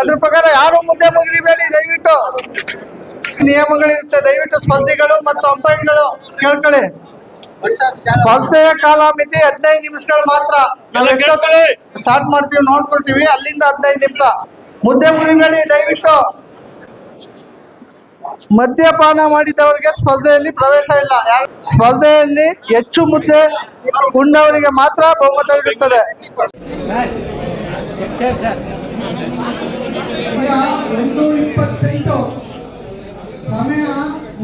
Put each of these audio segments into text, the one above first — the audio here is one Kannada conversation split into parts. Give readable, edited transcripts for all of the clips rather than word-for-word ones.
ಅದ್ರ ಪ್ರಕಾರ ಯಾರು ಮುದ್ದೆ ಮುಗಿಬೇಡಿ, ದಯವಿಟ್ಟು ನಿಯಮಗಳಿರುತ್ತೆ. ದಯವಿಟ್ಟು ಸ್ಪರ್ಧಿಗಳು ಮತ್ತು ಅಂಪೈರ್ಗಳು ಕೇಳ್ಕೊಳ್ಳಿ. ಸ್ಪರ್ಧೆಯ ಕಾಲಮಿತಿ 15 ನಿಮಿಷಗಳು ಮಾತ್ರ. ನಾವು ಎಷ್ಟೊತ್ತು ಸ್ಟಾರ್ಟ್ ಮಾಡ್ತೀವಿ ನೋಡ್ಕೊಳ್ತೀವಿ, ಅಲ್ಲಿಂದ 15 ನಿಮಿಷ. ಮುದ್ದೆ ಮುಗಿಬೇಡಿ ದಯವಿಟ್ಟು. ಮದ್ಯಪಾನ ಮಾಡಿದವರಿಗೆ ಸ್ಪರ್ಧೆಯಲ್ಲಿ ಪ್ರವೇಶ ಇಲ್ಲ. ಸ್ಪರ್ಧೆಯಲ್ಲಿ ಹೆಚ್ಚು ಮುದ್ದೆ ಉಂಡವರಿಗೆ ಮಾತ್ರ ಬಹುಮತವಿರುತ್ತದೆ. 1:28 ಸಮಯ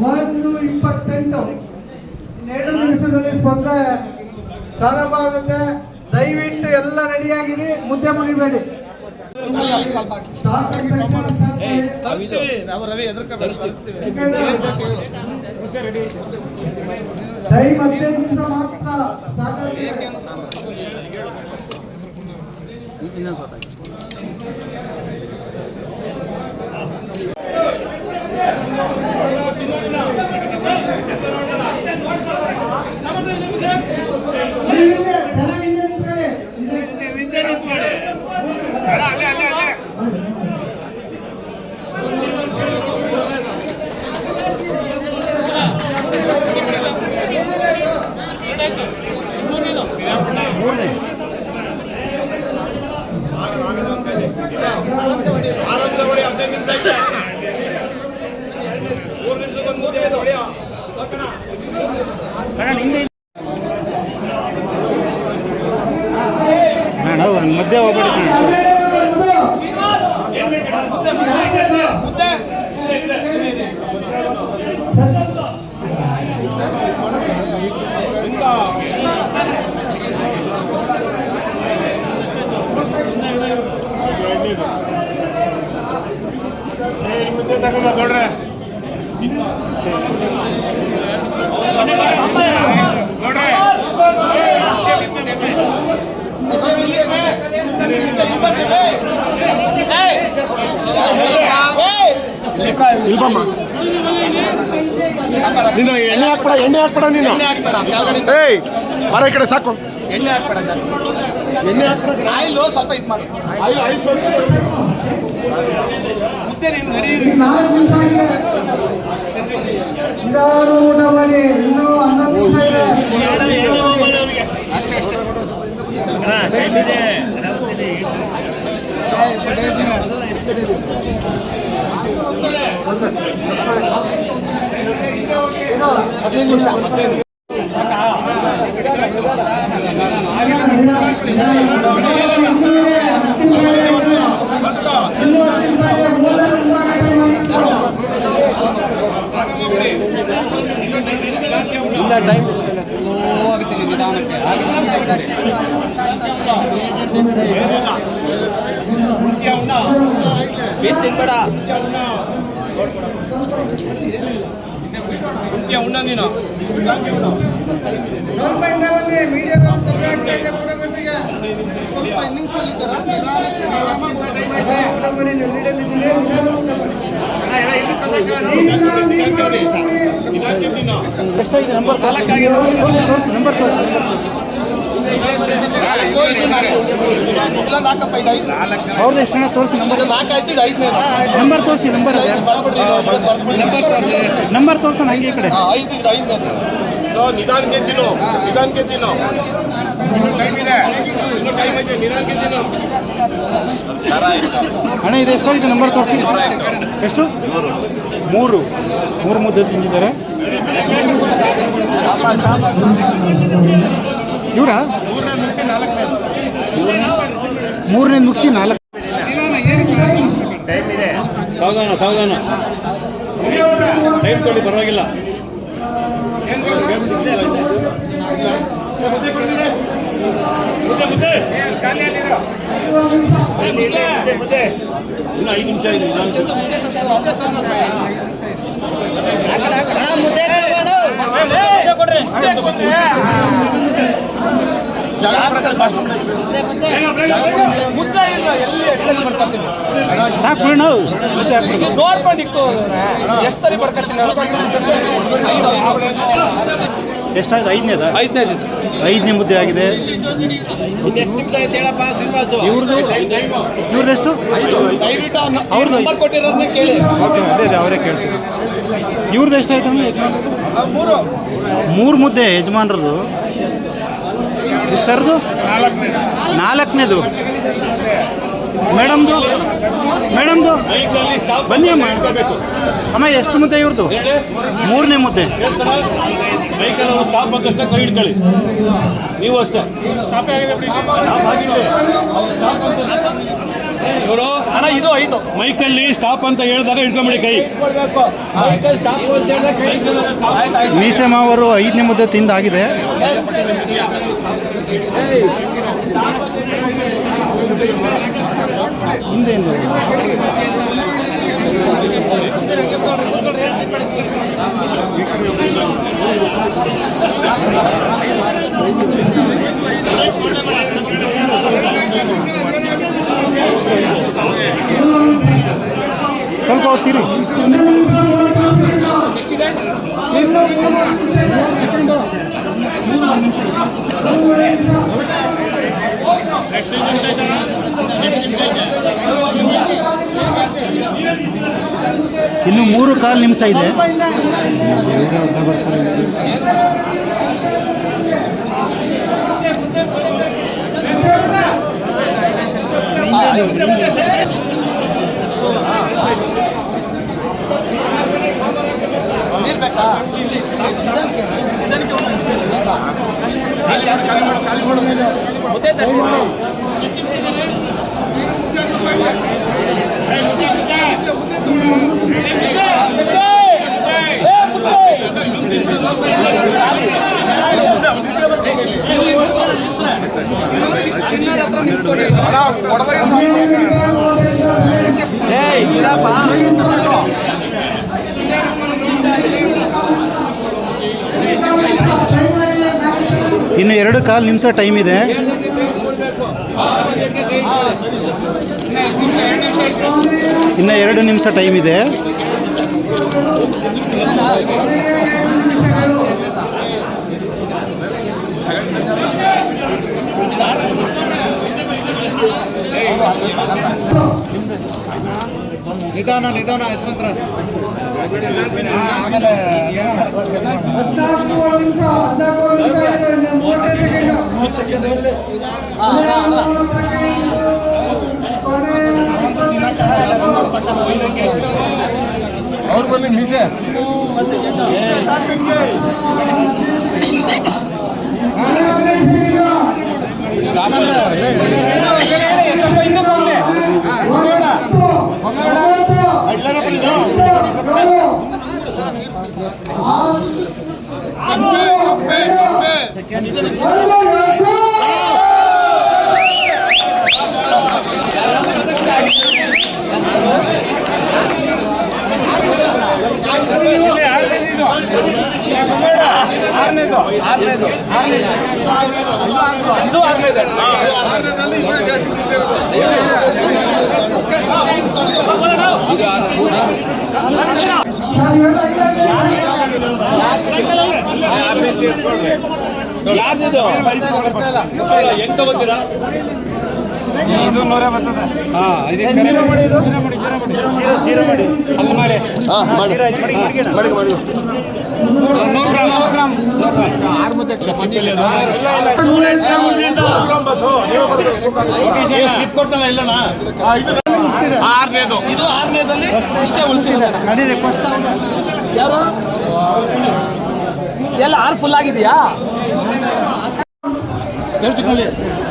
1:28. 2 ನಿಮಿಷದಲ್ಲಿ ಸ್ಪರ್ಧೆ ಪ್ರಾರಂಭ ಆಗುತ್ತೆ. ದಯವಿಟ್ಟು ಎಲ್ಲ ರೆಡಿಯಾಗಿರಿ, ಮುದ್ದೆ ಮುಗಿಬೇಡಿ. ಟೈಮ್ 15 ನಿಮಿಷ ಮಾತ್ರ ಮಧ್ಯ ಹೋಗ್ಬೇಡಿ. ತಗೊಂಡ್ರೆ ನೀನು ಎಣ್ಣೆ ಹಾಕ್ಬೇಡ ನೀನು. ಏಯ್ ಬರ ಈ ಕಡೆ ಸಾಕು. ಎಣ್ಣೆ ಹಾಕ್ಬೇಡ, ಎಣ್ಣೆ ಹಾಕ್ಬೇಡ. ಆಯಿಲ್ ಸ್ವಲ್ಪ ಇದು ಮಾಡಿ. ಮುದ್ದೆ ನೀನು ನಡಿ. ಊಟ ಮಾಡಿ, ಇನ್ನೂ 11 ನಿಮಿಷ ಇದೆ. ಅಷ್ಟೇ ಟೈಮ್ ಸ್ಲೋ ಆಗುತ್ತಿದೆ, ನಿಧಾನಕ್ಕೆ ಬೇಸ್ ತಿನ್ಬೇಡ. ಉಣ್ಣ ನೀನು ಸ್ವಲ್ಪ ಇನ್ನಿಂಗ್ಸಲ್ಲಿ ಎಷ್ಟಾಗಿದೆ ನಂಬರ್? 4 ತೋರಿಸಿ. ನಂಬರ್ ತೋರಿಸಿ. ಅವ್ರದ್ದು ಎಷ್ಟು ಜನ ತೋರಿಸಿ. ನಂಬರ್ ತೋರಿಸಿ. ನಂಬರ್ ತೋರಿಸೋಣ ಹಂಗೆ ಈ ಕಡೆ. ನಿಧಾನಕ್ಕೆ ತಿನ್ನು, ನಿಧಾನಕ್ಕೆ ತಿನ್ನು. ಅಣ್ಣ ಇದು ಎಷ್ಟಾಗಿದೆ ನಂಬರ್ ತೋರಿಸಿ. ಎಷ್ಟು? 3 ಮುದ್ದೆ ತಿಂದಿದ್ದಾರೆ ಇವರ. 3ನೇ ಮುಗಿಸಿ 4. ಟೈಮ್ ಇದೆ. ಸಾವಧಾನ ಟೈಮ್ ತೊಳಿ, ಪರವಾಗಿಲ್ಲ. ಇನ್ನು 5 ನಿಮಿಷ ಇದೆ. ಸಾಕು ಬಿಡು. ನಾವು ನೋಡ್ಕೊಂಡಿತ್ತು ಎಷ್ಟು ಸರಿ ಬಡ್ಕತ್ತೀನಿ. ಎಷ್ಟಾಯ್ತು? ಐದನೇದ? ಐದನೇದು. ಐದನೇ ಮುದ್ದೆ ಆಗಿದೆ. ಇವ್ರದ್ದು ಎಷ್ಟು? ಅವ್ರದ್ದು ನಂಬರ್ ಕೊಟ್ಟಿರೋದನ್ನ ಕೇಳಿ. ಓಕೆ, ಅದೇ ಅವರೇ ಕೇಳ್ತೀವಿ. ಇವ್ರದ್ದು ಎಷ್ಟಾಯ್ತಮ್ಮ ಯಜಮಾನ್ರದ್ದು? ಮೂರು ಮುದ್ದೆ ಯಜಮಾನ್ರದ್ದು. ಸರ್ದು ನಾಲ್ಕನೇದು. ಮೇಡಮ್ದು ಬನ್ನಿ ಅಮ್ಮ. ಅಮ್ಮ ಎಷ್ಟು ಮುದ್ದೆ ಇವ್ರದ್ದು? ಮೂರನೇ ಮುದ್ದೆ. ಸ್ಟಾಪ್ ಬಂದಷ್ಟೇ ಕೈ ಹಿಡ್ಕೊಳ್ಳಿ. ನೀವು ಅಷ್ಟೇ ಇವರು ಅಣ್ಣ ಇದು 5 ಮೈಕಲ್ಲಿ ಸ್ಟಾಪ್ ಅಂತ ಹೇಳಿದಾಗ ಹಿಡ್ಕೊಂಬಿಡಿ ಕೈ. ಮೀಸೆ ಮಾವರು 5ನೇ ಮುದ್ದೆ ತಿಂದಾಗಿದೆ. ಹಿಂದೆ ಸ್ವಲ್ಪ ಹೊತ್ತಿರಿ. ಇನ್ನು 3.25 ನಿಮಿಷ ಇದೆ. ಇನ್ನು 2.25 ನಿಮಿಷ ಟೈಮ್ ಇದೆ. ಇನ್ನು 2 ನಿಮಿಷ ಟೈಮ್ ಇದೆ. ನಿಧಾನ ಯಜಮಾನ್ರ. ಆಮೇಲೆ 14 ನಿಮಿಷ 30 ಸೆಕೆಂಡ್. ಅವ್ರು ಬನ್ನಿ ಮೀಸೆ. ಯಾರ್ದು ಹೆಂಗ್ ತಗೋತೀರಾ? ಇದು 100 ಬರ್ತದೆ. ಇದು 6ನೇದಲ್ಲಿ ಇಷ್ಟೇ ಉಳಿಸಿದೆ. ಯಾರು ಎಲ್ಲ 6 ಫುಲ್ ಆಗಿದೆಯಾ?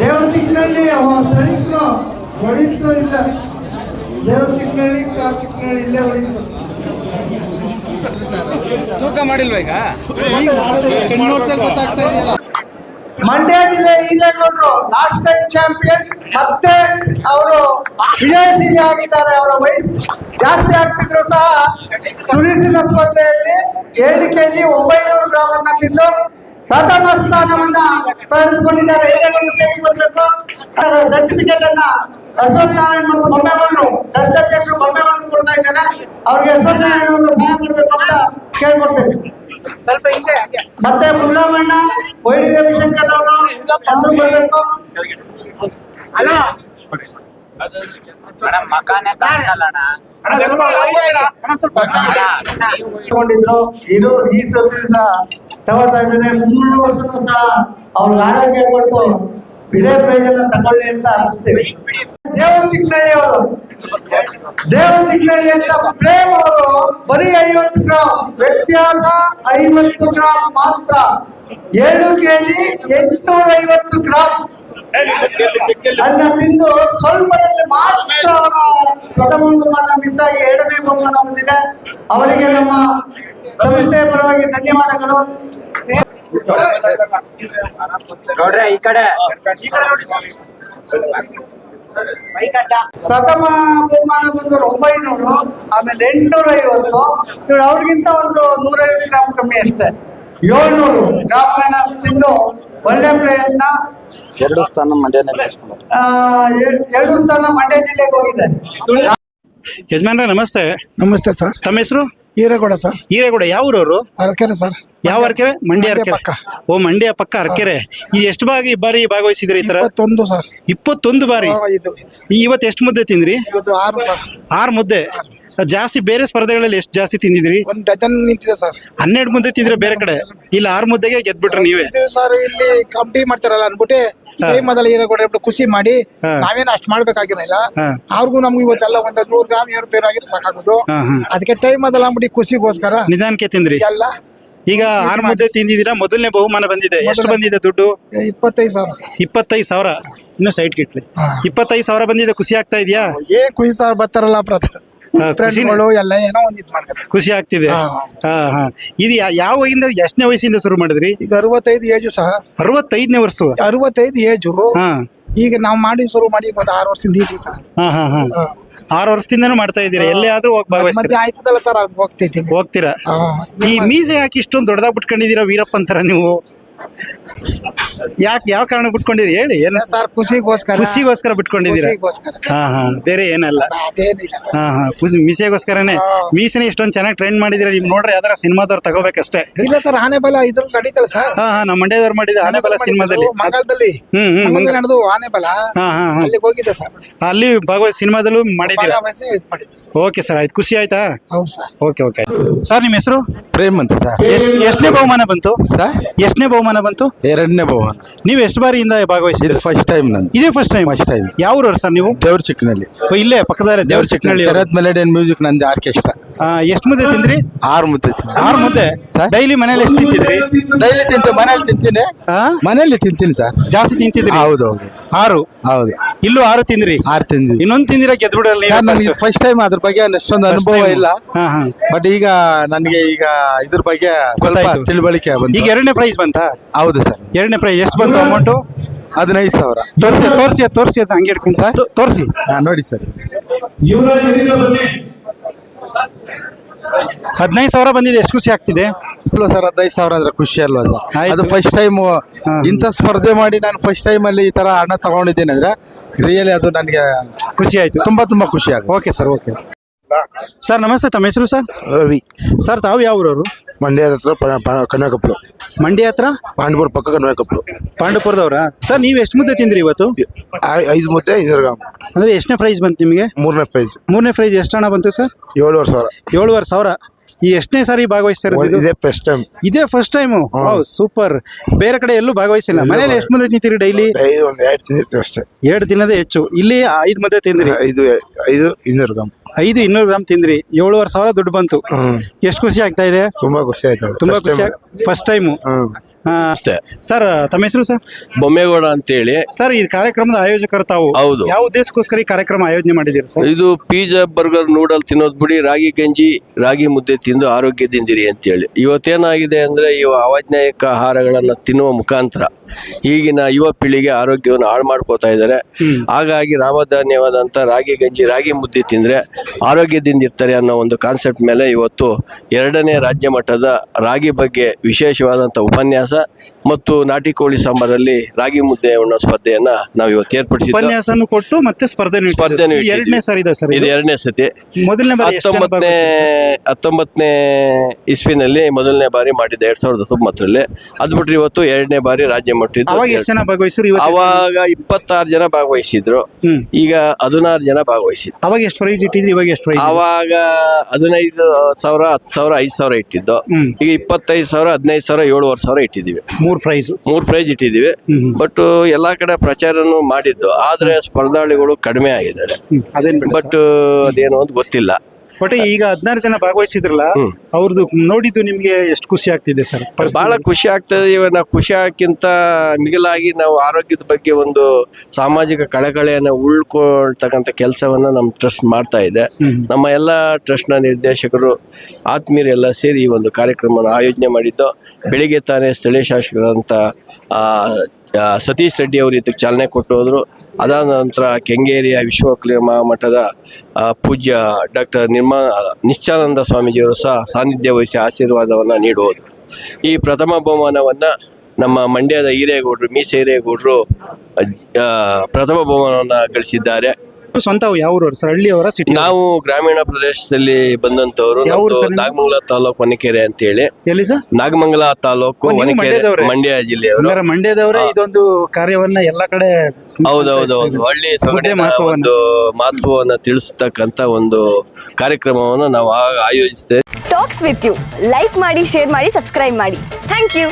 ದೇವ್ರ ಚಿಕ್ಕನಹಳ್ಳಿ ಸ್ಥಳೀಕರು ಹೊಡಿತು ಇಲ್ಲ. ದೇವ್ರ ಚಿಕ್ಕನಹಳ್ಳಿ ಚಿಕ್ಕನಹಳ್ಳಿ ಇಲ್ಲೇ ಹೊಡಿತು. ತೂಕ ಮಾಡಿಲ್ವಾ ಈಗ? ಗೊತ್ತಾಗ್ತಾ ಇದೆಯಲ್ಲ. ಮಂಡ್ಯ ಜಿಲ್ಲೆ ಈಜೇಗೌಡರು ಲಾಸ್ಟ್ ಟೈಮ್ ಚಾಂಪಿಯನ್. ಮತ್ತೆ ಅವರು ವಿಜಯಶೀಲಿ ಆಗಿದ್ದಾರೆ. ಅವರ ವಯಸ್ಸು ಜಾಸ್ತಿ ಆಗ್ತಿದ್ರು ಸಹ ತುಳಿಸಿದ ಸ್ಪರ್ಧೆಯಲ್ಲಿ 2 kg 900 ಗ್ರಾಮನ್ನ ತಿಂದು ಪ್ರಥಮ ಸ್ಥಾನವನ್ನ ಪಡೆದುಕೊಂಡಿದ್ದಾರೆ. ಈಜೇಗೌಡರು ಸ್ಟೇಜ್ ಬರಬೇಕು. ಸರ್ಟಿಫಿಕೇಟ್ ಅನ್ನ ಅಶ್ವಥ್ ನಾರಾಯಣ್ ಮತ್ತು ಬೊಮ್ಮೇಗೌಡರು ಟ್ರಸ್ಟ್ ಅಧ್ಯಕ್ಷರು ಬೊಮ್ಮೇಗೌಡರು ಕೊಡ್ತಾ ಇದ್ದಾರೆ. ಅವ್ರಿಗೆ ಅಶ್ವಥ್ ನಾರಾಯಣ್ ಅವರು ಸಹಾಯ ಮಾಡಬೇಕು ಅಂತ ಕೇಳ್ಕೊಡ್ತೇನೆ. ಮತ್ತೆ ಮುಲ್ಲಮಣ್ಣ ವೈಡಿ ರವಿಶಂಕರ್ ಅವರು ಎಲ್ಲರೂ ಬರ್ಬೇಕು. ಇಟ್ಕೊಂಡಿದ್ರು ಇದು ಈ ಸತಿ ಸಹ ತಗೊಳ್ತಾ ಇದ್ದಾರೆ. ಮುಂದಿನ ವರ್ಷನೂ ಸಹ ಅವ್ರಿಗೆ ಆರೋಗ್ಯ ಕೊಟ್ಟು ಇದೇ ಪ್ರಯೋಜನ ತಗೊಳ್ಳಿ ಅಂತ ಅನಿಸ್ತೇವೆ. ದೇವ ಚಿಕ್ಕನಹಳ್ಳಿ ಅಂತ ಪ್ರೇಮ್ ಅವರು ಬರೀ 50 ಗ್ರಾಮ್ ವ್ಯತ್ಯಾಸ 50 ಗ್ರಾಮ್ ಮಾತ್ರ 7 ಕೆಜಿ 850 ಗ್ರಾಮ್ ಅನ್ನ ತಿಂದು ಸ್ವಲ್ಪದಲ್ಲಿ ಮಾತ್ರ ಅವರ ಪ್ರಥಮ ಬಹುಮಾನ ಮಿಸ್ ಆಗಿ 2ನೇ ಬಹುಮಾನ ಬಂದಿದೆ. ಅವರಿಗೆ ನಮ್ಮ ಸಂಸ್ಥೆಯ ಪರವಾಗಿ ಧನ್ಯವಾದಗಳು. ಪ್ರಥಮ ಬಹುಮಾನ ಬಂದು 900, ಆಮೇಲೆ 850. ಇವ್ರು ಅವ್ರಿಗಿಂತ ಒಂದು 150 ಗ್ರಾಮ್ ಕಮ್ಮಿ ಅಷ್ಟೇ. 700 ಗ್ರಾಮ್ ತಿಂದು ಒಳ್ಳೆ ಪ್ರಯತ್ನ. 2 ಸ್ಥಾನ ಮಂಡ್ಯನೇ 2 ಸ್ಥಾನ ಮಂಡ್ಯ ಜಿಲ್ಲೆಗೆ ಹೋಗಿದೆ. ಯಜಮಾನ್ರೆ ನಮಸ್ತೆ. ನಮಸ್ತೆ ಸರ್. ತಮ್ಮ ಹೆಸರು? ಈರೇಗೌಡ ಸರ್. ಈರೇಗೌಡ ಯಾವ ಊರವರು? ಅರಕೆರೆ ಸರ್. ಯಾವ ಅರಕೆರೆ? ಮಂಡ್ಯ ಅರಕೆರೆ ಪಕ್ಕ. ಓ ಮಂಡ್ಯ ಪಕ್ಕ ಅರಕೆರೆ. ಈ ಎಷ್ಟು ಬಾರಿ ಭಾಗವಹಿಸಿದ್ರಿ ಈ ತರ? 21 ಸರ್. 21 ಬಾರಿ. ಇದು ಇವತ್ತು ಎಷ್ಟು ಮುದ್ದೆ ತಿಂದ್ರಿ? ಇವತ್ತು 6 ಸರ್. 6 ಮುದ್ದೆ. ಜಾಸ್ತಿ ಬೇರೆ ಸ್ಪರ್ಧೆಗಳಲ್ಲಿ ಎಷ್ಟು ಜಾಸ್ತಿ ತಿಂದಿದ್ರಿ? 1 ಡಜನ್ ನಿಂತಿದೆ ಸರ್. 12 ಮುದ್ದೆ ತಿಂದ್ರೆ ಬೇರೆ ಕಡೆ, ಇಲ್ಲಿ 6 ಮುದ್ದೆಗೆ ಗೆದ್ಬಿಟ್ರಿ ನೀವೇ. ಇದು ಸರ್ ಇಲ್ಲಿ ಕಂಪ್ನಿ ಮಾಡ್ತಾರಲ್ಲ ಅನ್ಬಿಟ್ಟು ಮೊದಲ ಈರೇಗೌಡ ಖುಷಿ ಮಾಡಿ ನಾವೇನು ಅಷ್ಟು ಮಾಡ್ಬೇಕಾಗಿರಲಿಲ್ಲ. ಅವ್ರಿಗೂ ನಮ್ಗೆ ಇವತ್ತೆಲ್ಲ ಒಂದು 100 ಗ್ರಾಮ್ ಏರುಪೇರು ಆಗಿರೋ ಸಾಕಾಗೋದು. ಅದಕ್ಕೆ ಟೈಮ್ ಅದಲ್ಲ ಅಂದ್ಬಿಟ್ಟು ಖುಷಿಗೋಸ್ಕರ ನಿಧಾನಕ್ಕೆ ತಿಂದ್ರಿ ಎಲ್ಲ. ಈಗ 6 ಮುದ್ದೆ ತಿಂದಿದ್ದೀರಾ. ಮೊದಲನೇ ಬಹುಮಾನ ಬಂದಿದೆ. ಎಷ್ಟು ಬಂದಿದೆ ದುಡ್ಡು? 25,000 ಸರ್. 25,000. ಇನ್ನು ಸೈಡ್ ಕಿಟ್ಲಿ 25,000 ಬಂದಿದೆ. ಖುಷಿ ಆಗ್ತಾ ಇದೆಯಾ? ಏನ್ ಖುಷಿ ಸರ್, ಬರ್ತಾರಲ್ಲ ಫ್ರೆಂಡ್ಸ್ಗಳು ಎಲ್ಲ ಏನೋ ಒಂದ್ ಇದು ಮಾಡ್ತಾರೆ. ಖುಷಿ ಆಗ್ತಿದೆ. ಇದು ಯಾವಾಗಿಂದ ಎಷ್ಟನೇ ವಯಸ್ಸಿಂದ ಶುರು ಮಾಡಿದ್ರಿ? ಈಗ 65 ಏಜು ಸಹ. 65ನೇ ವರ್ಷ. 65 ಏಜು. ಈಗ ನಾವು ಮಾಡಿ ಶುರು ಮಾಡಿ ಒಂದು 6 ವರ್ಷದಿಂದ ಈಜು ಸರ್. 6 ವರ್ಷದಿಂದನೂ ಮಾಡ್ತಾ ಇದ್ದೀರಾ? ಎಲ್ಲೇ ಆದ್ರೂ ಮತ್ತೆ ಆಯ್ತದಲ್ಲ ಸರ್, ಹೋಗ್ತೀರಾ? ಈ ಮೀಸೆ ಯಾಕೆ ಇಷ್ಟೊಂದು ದೊಡ್ಡದಾಗ ಬಿಟ್ಕೊಂಡಿದ್ದೀರಾ ವೀರಪ್ಪ ಅಂತಾರ ನೀವು? ಯಾಕೆ, ಯಾವ ಕಾರಣ ಬಿಟ್ಕೊಂಡಿರಿ ಹೇಳಿ? ಏನು ಸರ್, ಖುಷಿಗೋಸ್ಕರ ಬಿಟ್ಕೊಂಡಿದ್ದೀರಾ? ಬೇರೆ ಏನಲ್ಲ. ಮೀಸೆಗೋಸ್ಕರನೇ. ಮೀಸೆನೇ ಇಷ್ಟೊಂದು ಚೆನ್ನಾಗಿ ಟ್ರೈನ್ ಮಾಡಿದಿರ. ನೀವು ನೋಡ್ರೆ ಯಾವ್ದಾರ ಸಿನಿಮಾದವ್ರು ತಗೋಬೇಕಷ್ಟೇ. ಇಲ್ಲ ಸರ್, ಆನೆಬಲ ಇದ್ರಲ್ಲಿ ನಡೀತಲ್ಲ ಸರ್. ನಮ್ಮ ಮಂಡ್ಯದವ್ರು ಮಾಡಿದ ಆನೆಬಲ ಸಿನಿಮಾದಲ್ಲಿ ಮಂಗಳದಲ್ಲಿ ನಡೆದು ಆನೆಬಲ ಅಲ್ಲಿಗೆ ಹೋಗಿದೆ ಸರ್. ಅಲ್ಲಿ ಸಿನಿಮಾದಲ್ಲೂ ಮಾಡಿದ್ದೀರಾ? ಓಕೆ ಸರ್, ಆಯ್ತು. ಖುಷಿ ಆಯ್ತಾ? ಹೌದು ಸರ್. ಓಕೆ. ಸರ್ ನಿಮ್ಮ ಹೆಸರು? ಪ್ರೇಮ್ ಅಂತ ಸರ್. ಎಷ್ಟನೇ ಬಹುಮಾನ ಬಂತು ಸರ್? ಎಷ್ಟನೇ ಬಹುಮಾನ ಬಂತು? 2ನೇ ಬಹುಮಾನ. ನೀವು ಎಷ್ಟು ಬಾರಿಯಿಂದ ಭಾಗವಹಿಸಿದ್ರಿ? ಫಸ್ಟ್ ಟೈಮ್ ನಂದು. ಇದೇ ಫಸ್ಟ್ ಟೈಮ್. ಯಾವ ಊರವ್ರು ಸರ್ ನೀವು? ದೇವ್ರ ಚಿಕ್ಕನಹಳ್ಳಿ. ಇಲ್ಲೇ ಪಕ್ಕದಲ್ಲೇ ದೇವ್ರ ಚಿಕ್ಕನಹಳ್ಳಿ. ಶರತ್ ಮೆಲೋಡಿಯನ್ ಮ್ಯೂಸಿಕ್ ನಂದು ಆರ್ಕೆಸ್ಟ್ರಾ. ಎಷ್ಟು ಮುದ್ದೆ ತಿಂದ್ರಿ? 6 ಮುದ್ದೆ. 6 ಮುದ್ದೆ ಡೈಲಿ ಮನೇಲಿ ಎಷ್ಟು ತಿಂತಿದ್ರಿ? ಡೈಲಿ ತಿಂತೀನಿ, ಮನೇಲಿ ತಿಂತೀನಿ ಸರ್. ಜಾಸ್ತಿ ತಿಂತಿದ್ರಿ? ಹೌದು. 6. ಹೌದು. ಇಲ್ಲೂ 6 ತಿಂದ್ರಿ? 6 ತಿಂದ್ವಿ. ಇನ್ನೊಂದು ತಿಂದಿರ ಗೆದ್ಬಿಡಲ್ಲ? ನನಗೆ ಫಸ್ಟ್ ಟೈಮ್ ಅದ್ರ ಬಗ್ಗೆ ಅಷ್ಟೊಂದು ಅನುಭವ ಇಲ್ಲ. ಬಟ್ ಈಗ ನನಗೆ ಇದ್ರ ಬಗ್ಗೆ ಸ್ವಲ್ಪ ತಿಳುವಳಿಕೆ ಬಂತು. ಈಗ 2ನೇ ಪ್ರೈಸ್ ಬಂತಾ? ಹೌದು ಸರ್. 2ನೇ ಪ್ರೈಸ್ ಎಷ್ಟು ಬಂತು ಅಮೌಂಟು? 15,000. ತೋರಿಸಿ ಅಂತ ಹಂಗೆ ಇಟ್ಕೊಂಡು ಸರ್ ತೋರಿಸಿ. ನೋಡಿ ಸರ್, 15,000 ಬಂದಿದೆ. ಎಷ್ಟು ಖುಷಿ ಆಗ್ತಿದೆ ಸರ್? 15,000 ಅಂದ್ರೆ ಖುಷಿ ಅಲ್ವಾ ಸರ್? ಅದು ಫಸ್ಟ್ ಟೈಮ್ ಇಂಥ ಸ್ಪರ್ಧೆ ಮಾಡಿ ನಾನು ಫಸ್ಟ್ ಟೈಮ್ ಅಲ್ಲಿ ಈ ತರ ಹಣ ತಗೊಂಡಿದ್ದೇನೆ ಅಂದ್ರೆ ರಿಯಲಿ ಅದು ನನಗೆ ಖುಷಿ ಆಯ್ತು. ತುಂಬಾ ಖುಷಿ ಆಗುತ್ತೆ. Okay sir. ಓಕೆ ಸರ್, ನಮಸ್ತೆ. ತಮ್ಮ ಹೆಸರು ಸರ್? ರವಿ. ಸರ್, ತಾವು ಯಾವ ಊರವರು? ಮಂಡ್ಯದ ಹತ್ರ ಕನ್ಯಾಕುಪ್ಪಲು. ಮಂಡ್ಯ ಹತ್ರ ಪಾಂಡಪುರ ಪಕ್ಕ ಕನ್ಯಾಕುಪ್ಪಲು. ಪಾಂಡಪುರದವ್ರಾ ಸರ್? ನೀವು ಎಷ್ಟು ಮುದ್ದೆ ತಿಂದ್ರಿ ಇವತ್ತು? 5 ಮುದ್ದೆ 200 ಗ್ರಾಮ್. ಅಂದ್ರೆ ಎಷ್ಟನೇ ಪ್ರೈಸ್ ಬಂತು ನಿಮಗೆ? 3ನೇ ಪ್ರೈಸ್. 3ನೇ ಪ್ರೈಸ್ ಎಷ್ಟು ಹಣ ಬಂತು ಸರ್? 7,500. 7,500. ಈ ಎಷ್ಟನೇ ಸಾರಿ ಭಾಗವಹಿಸ್ತಾರೆ? ಇದೇ ಫಸ್ಟ್ ಟೈಮ್. ಇದೇ ಫಸ್ಟ್ ಟೈಮು? ಸೂಪರ್. ಬೇರೆ ಕಡೆ ಎಲ್ಲೂ ಭಾಗವಹಿಸಿಲ್ಲ. ಮನೇಲಿ ಎಷ್ಟು ಮುದ್ದೆ ತಿಂತೀರಿ ಡೈಲಿ? 2 ತಿಂದಿರ್ತೀವಿ ಅಷ್ಟೇ. 2 ತಿನ್ನೋದೇ ಹೆಚ್ಚು. ಇಲ್ಲಿ 5 ಮುದ್ದೆ ತಿಂದ್ರಿ? 200 ಗ್ರಾಮ್. 200 ಗ್ರಾಮ್ ತಿಂದ್ರಿ. 7,500 ದುಡ್ಡು ಬಂತು. ಎಷ್ಟು ಖುಷಿ ಆಗ್ತಾ ಇದೆ? ತುಂಬಾ ಖುಷಿ ಆಯ್ತು. ತುಂಬಾ ಖುಷಿ. ಫಸ್ಟ್ ಟೈಮು ಅಷ್ಟೇ. ಸರ್, ತಮ್ಮ ಹೆಸರು ಸರ್? ಬೊಮ್ಮೇಗೌಡ ಅಂತೇಳಿ. ಸರ್, ಈ ಕಾರ್ಯಕ್ರಮದ ಆಯೋಜಕರು ತಾವು? ಹೌದು. ಯಾವ ಉದ್ದೇಶಕ್ಕೋಸ್ಕರ ಈ ಕಾರ್ಯಕ್ರಮ ಆಯೋಜನೆ ಮಾಡಿದ್ದೀರಿ ಸರ್? ಇದು ಪಿಜ್ಜಾ, ಬರ್ಗರ್, ನೂಡಲ್ ತಿನ್ನೋದ್ ಬಿಡಿ, ರಾಗಿ ಗಂಜಿ, ರಾಗಿ ಮುದ್ದೆ ತಿಂದು ಆರೋಗ್ಯದಿಂದಿರಿ ಅಂತೇಳಿ. ಇವತ್ತೇನಾಗಿದೆ ಅಂದ್ರೆ ಅವೈಜ್ಞಾನಿಕ ಆಹಾರಗಳನ್ನ ತಿನ್ನುವ ಮುಖಾಂತರ ಈಗಿನ ಯುವ ಪೀಳಿಗೆ ಆರೋಗ್ಯವನ್ನು ಹಾಳು ಮಾಡ್ಕೋತಾ ಇದ್ದಾರೆ. ಹಾಗಾಗಿ ರಾಮಧಾನ್ಯವಾದಂಥ ರಾಗಿ ಗಂಜಿ, ರಾಗಿ ಮುದ್ದೆ ತಿಂದ್ರೆ ಆರೋಗ್ಯದಿಂದ ಇರ್ತಾರೆ ಅನ್ನೋ ಒಂದು ಕಾನ್ಸೆಪ್ಟ್ ಮೇಲೆ ಇವತ್ತು 2ನೇ ರಾಜ್ಯ ಮಟ್ಟದ ರಾಗಿ ಬಗ್ಗೆ ವಿಶೇಷವಾದಂಥ ಉಪನ್ಯಾಸ ಮತ್ತು ನಾಟಿ ಕೋಳಿ ಸಾಂಬಾರಲ್ಲಿ ರಾಗಿ ಮುದ್ದೆ ಉಣ್ಣೋ ಸ್ಪರ್ಧೆಯನ್ನ ನಾವು ಇವತ್ತು ಏರ್ಪಡಿಸಿದ್ದು. ಉಪನ್ಯಾಸನೂ ಕೊಟ್ಟು ಮತ್ತೆ ಸ್ಪರ್ಧೆನೂ ಸ್ಪರ್ಧೆನೂ ಇಟ್ಟಿದ್ದೀರಿ. ಇದು ಎರಡನೇ ಸಾರಿ ಇದೆ ಸರ್ ಇದು ಎರಡನೇ ಸತಿ. ಮೊದಲನೇ ಬಾರಿ ಎಷ್ಟು ಜನ ಭಾಗವಹಿಸಿದ್ರು? 19ನೇ ಇಸ್ವಿನಲ್ಲಿ ಮೊದಲನೇ ಬಾರಿ ಮಾಡಿದ್ದೆ 2019ರಲ್ಲಿ. ಅದು ಬಿಟ್ರೆ ಇವತ್ತು ಎರಡನೇ ಬಾರಿ ರಾಜ್ಯ ಮಟ್ಟದ್ದು. ಅವಾಗ ಎಷ್ಟು ಜನ ಭಾಗವಹಿಸಿದ್ರು? ಇವತ್ತು ಅವಾಗ 26 ಜನ ಭಾಗವಹಿಸಿದ್ರು. ಹ್ಮ್. ಈಗ 16 ಜನ ಭಾಗವಹಿಸಿದ್ರು. ಅವಾಗ ಎಷ್ಟು ಪ್ರೈಸ್ ಇಟ್ಟಿದ್ರಿ? ಇವಾಗ ಎಷ್ಟು ಪ್ರೈಸ್? ಅವಾಗ 15,000, 10,000, 5,000 ಇಟ್ಟಿದ್ದು. ಹ್ಮ್. ಈಗ 25,000, 15,000, 7,500 ಇಟ್ಟಿದ್ದೀವಿ. 3 ಪ್ರೈಸ್. 3 ಪ್ರೈಸ್ ಇಟ್ಟಿದ್ದೀವಿ. ಬಟ್ ಎಲ್ಲಾ ಕಡೆ ಪ್ರಚಾರನೂ ಮಾಡಿದ್ದು, ಆದ್ರೆ ಸ್ಪರ್ಧಾಳುಗಳು ಕಡಿಮೆ ಆಗಿದ್ದಾರೆ. ಅದೇನ್ ಬಿಡಿ ಬಟ್ ಅದೇನು ಅಂತ ಗೊತ್ತಿಲ್ಲ. ಬಟ್ ಈಗ 16 ಜನ ಭಾಗವಹಿಸಿದ್ರಲ್ಲ, ಅವ್ರದ್ದು ನೋಡಿದ್ದು ನಿಮ್ಗೆ ಎಷ್ಟು ಖುಷಿ ಆಗ್ತಿದೆ ಸರ್? ಬಹಳ ಖುಷಿ ಆಗ್ತದೆ. ಇವಾಗ ನಾವು ಖುಷಿ ಆಗಕ್ಕಿಂತ ಮಿಗಿಲಾಗಿ ನಾವು ಆರೋಗ್ಯದ ಬಗ್ಗೆ ಒಂದು ಸಾಮಾಜಿಕ ಕಳಕಳಿಯನ್ನು ಉಳ್ಕೊಳ್ತಕ್ಕಂಥ ಕೆಲಸವನ್ನ ನಮ್ಮ ಟ್ರಸ್ಟ್ ಮಾಡ್ತಾ ಇದೆ. ನಮ್ಮ ಎಲ್ಲ ಟ್ರಸ್ಟ್ನ ನಿರ್ದೇಶಕರು ಆತ್ಮೀಯರು ಎಲ್ಲ ಸೇರಿ ಈ ಒಂದು ಕಾರ್ಯಕ್ರಮವನ್ನು ಆಯೋಜನೆ ಮಾಡಿದ್ದು. ಬೆಳಿಗ್ಗೆ ತಾನೇ ಸ್ಥಳೀಯ ಶಾಸಕರಂತ ಸತೀಶ್ ರೆಡ್ಡಿ ಅವರು ಇದಕ್ಕೆ ಚಾಲನೆ ಕೊಟ್ಟು ಹೋದರು. ಅದಾದ ನಂತರ ಕೆಂಗೇರಿಯ ವಿಶ್ವಕಲ್ಯಾಣ ಮಹಾಮಠದ ಪೂಜ್ಯ ಡಾಕ್ಟರ್ ನಿಶ್ಚಾನಂದ ಸ್ವಾಮೀಜಿಯವರು ಸಹ ಸಾನ್ನಿಧ್ಯ ವಹಿಸಿ ಆಶೀರ್ವಾದವನ್ನು ನೀಡುವುದು. ಈ ಪ್ರಥಮ ಬಹುಮಾನವನ್ನು ನಮ್ಮ ಮಂಡ್ಯದ ಹಿರೇಗೌಡರು, ಮೀಸೆ ಹಿರೇಗೌಡರು ಪ್ರಥಮ ಬಹುಮಾನವನ್ನು ಗಳಿಸಿದ್ದಾರೆ. ಸ್ವಂತ ಯಾವ ಊರು ಸರ್? ಹಳ್ಳಿಯವರ, ಸಿಟಿ? ನಾವು ಗ್ರಾಮೀಣ ಪ್ರದೇಶದಲ್ಲಿ ಬಂದಂತವರು. ಯಾವ ಊರು ಸರ್? ನಾಗಮಂಗಲ ತಾಲೂಕು ಹೊನಕೆರೆ ಅಂತ ಹೇಳಿ. ಎಲ್ಲಿ ಸರ್? ನಾಗಮಂಗಲ ತಾಲೂಕು ನೀವು ಹೊನಕೆರೆ, ಮಂಡ್ಯದವ್ರೇ? ಮಂಡ್ಯ ಜಿಲ್ಲೆಯವರು. ಹಂಗಾರೆ ಮಂಡ್ಯದವರೇ ಇದೊಂದು ಕಾರ್ಯವನ್ನ ಎಲ್ಲ ಕಡೆ ಹೌದೌದು. ಹಳ್ಳಿ ಸೊಗಡಿನ ಒಂದು ಮಹತ್ವವನ್ನು ತಿಳಿಸ್ತಕ್ಕಂತ ಒಂದು ಕಾರ್ಯಕ್ರಮವನ್ನು ನಾವು ಆಯೋಜಿಸ್ತೇವೆ. ಟಾಕ್ಸ್ ವಿತ್ ಯು ಲೈಕ್ ಮಾಡಿ, ಶೇರ್ ಮಾಡಿ, ಸಬ್ಸ್ಕ್ರೈಬ್ ಮಾಡಿ. Thank you.